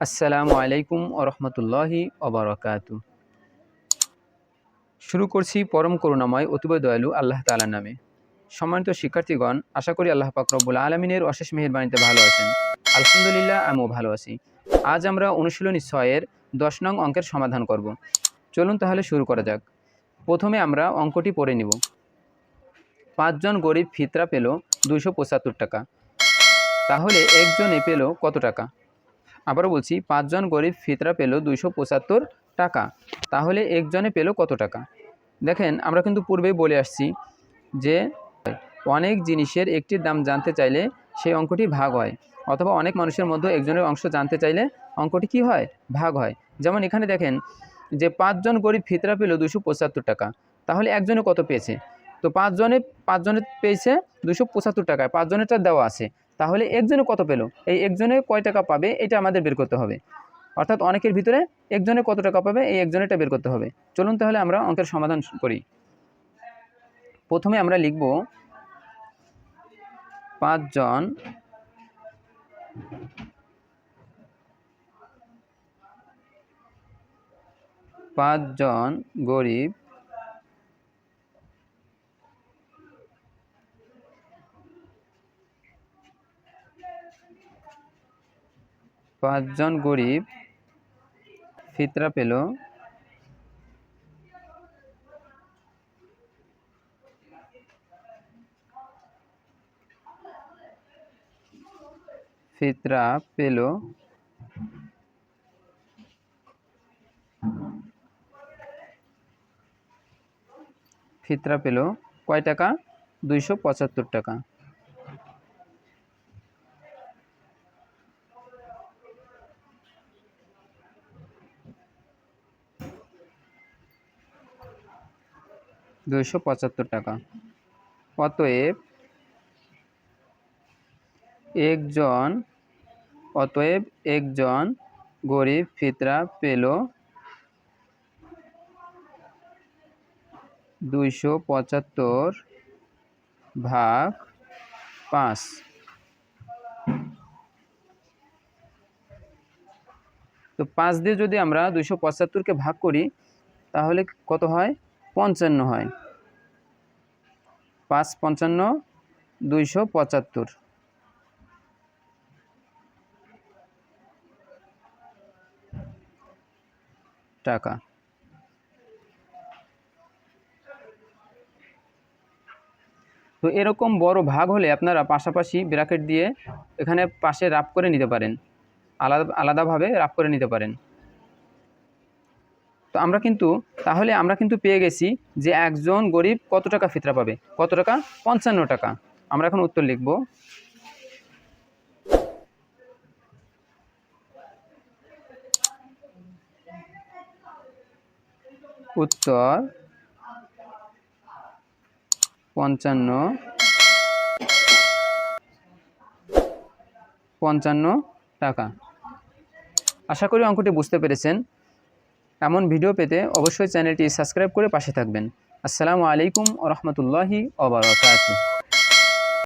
আসসালামু আলাইকুম ওয়া রাহমাতুল্লাহি ওয়া বারাকাতুহু। শুরু করছি পরম করুণাময় অতীব দয়ালু আল্লাহ তাআলার নামে। সম্মানিত শিক্ষার্থীগণ, আশা করি আল্লাহ পাক রব্বুল আলামিনের অশেষ মেহেরবানিতে ভালো আছেন। আলহামদুলিল্লাহ, আমিও ভালো আছি। আজ আমরা অনুশীলনী ৬ এর ১০ নং অঙ্কের সমাধান করব। চলুন তাহলে শুরু করা যাক। প্রথমে আমরা অঙ্কটি পড়ে নিব। ৫ জন গরিব ফিতরা পেল ২৭৫ টাকা। তাহলে একজনে পেল কত টাকা? আবারও বলছি, ৫ জন গরিব ফিতরা পেল ২৭৫ টাকা। তাহলে একজনে পেল কত টাকা? দেখেন, আমরা কিন্তু পূর্বেই বলে আসছি যে অনেক জিনিসের একটির দাম জানতে চাইলে সেই অঙ্কটি ভাগ হয়, অথবা অনেক মানুষের মধ্যে একজনের অংশ জানতে চাইলে অঙ্কটি কি হয়? ভাগ হয়। যেমন এখানে দেখেন যে ৫ জন গরিব ফিতরা পেল ২৭৫ টাকা। তাহলে একজনে কত পেয়েছে? তো ৫ জনে পেয়েছে ২৭৫ টাকায়, ৫ জনেরটা দেওয়া আছে। তাহলে একজনে কত পেল? এই একজনে কয় টাকা পাবে এটা আমাদের বের করতে হবে। অর্থাৎ অনেকের ভিতরে একজনে কত টাকা পাবে এই একজনেরটা বের করতে হবে। চলুন তাহলে আমরা অঙ্কের সমাধান করি। প্রথমে আমরা লিখব ৫ জন গরিব ফিতরা পেল কয় টাকা? ২৭৫ টাকা। অতএব একজন গরিব ফিতরা পেল ২৭৫ ভাগ ৫। তো ৫ দিয়ে যদি আমরা ২৭৫কে ভাগ করি তাহলে কত হয়? ৫৫ হয়। ৫ ৫ ২৭৫ টাকা। তো এরকম বড় ভাগ হলে আপনারা পাশাপাশি ব্র্যাকেট দিয়ে এখানে পাশে রাফ করে নিতে পারেন, আলাদাভাবে রাফ করে নিতে পারেন। তো তাহলে আমরা কিন্তু পেয়ে গেছি যে একজন গরিব কত টাকা ফিতরা পাবে? কত টাকা? ৫৫ টাকা। আমরা এখন উত্তর লিখব। উত্তর ৫৫ টাকা। আশা করি অঙ্কটি বুঝতে পেরেছেন। এমন ভিডিও পেতে অবশ্যই চ্যানেলটি সাবস্ক্রাইব করে পাশে থাকবেন। আসসালামু আলাইকুম ওয়া রাহমাতুল্লাহি ওয়া বারাকাতুহু।